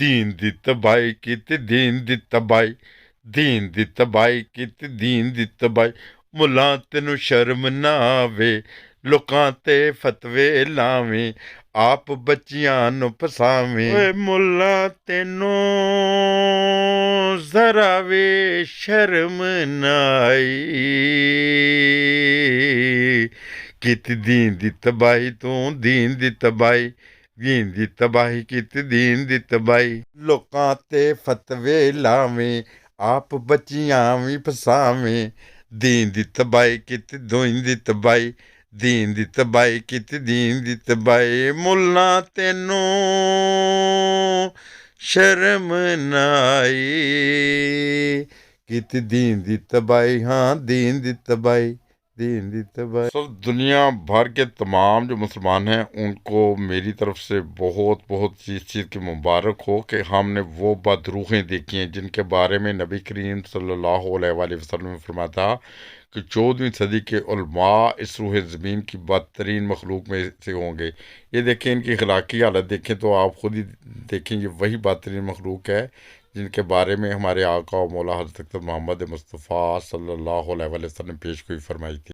दीन दी तबाही कीती दीन दी तबाही, दीन दी तबाही कीती दीन दी तबाही। मुल्लां तैनूं शर्म ना आवे, लोकां ते फतवे लावें, आप बच्चियां नूं फसावें। ओए मुल्ला तैनूं जरा वे शर्म ना आई, कीती दीन दी तबाही तूं दीन दी तबाही, दीन दी तबाही कीती दीन दी तबाही। लोकां ते फतवे लावें, आप बच्चियां भी फसावें, दीन दी तबाही कीती दीन दी तबाही, दीन दी तबाही कीती दीन दी तबाही। मुल्लां तैनूं शर्म ना आई, कीती दीन दी तबाही, हाँ दीन दी तबाही, दीन दी तबाही। सब दुनिया भर के तमाम जो मुसलमान हैं उनको मेरी तरफ से बहुत बहुत इस चीज़ की मुबारक हो कि हमने वो बदरूहें देखी हैं जिनके बारे में नबी करीम सल्लल्लाहु अलैहि वसल्लम ने फरमाया था कि 14वीं सदी के उलमा इस रूह ज़मीन की बदतरीन मखलूक में से होंगे। ये देखें, इनकी अखलाकी हालत देखें तो आप ख़ुद ही देखें, ये वही बदतरीन मखलूक है जिनके बारे में हमारे आका और मौला हज़रत मोहम्मद मुस्तफ़ा सल्लल्लाहु अलैहि वसल्लम पेश गोई फरमाई थी।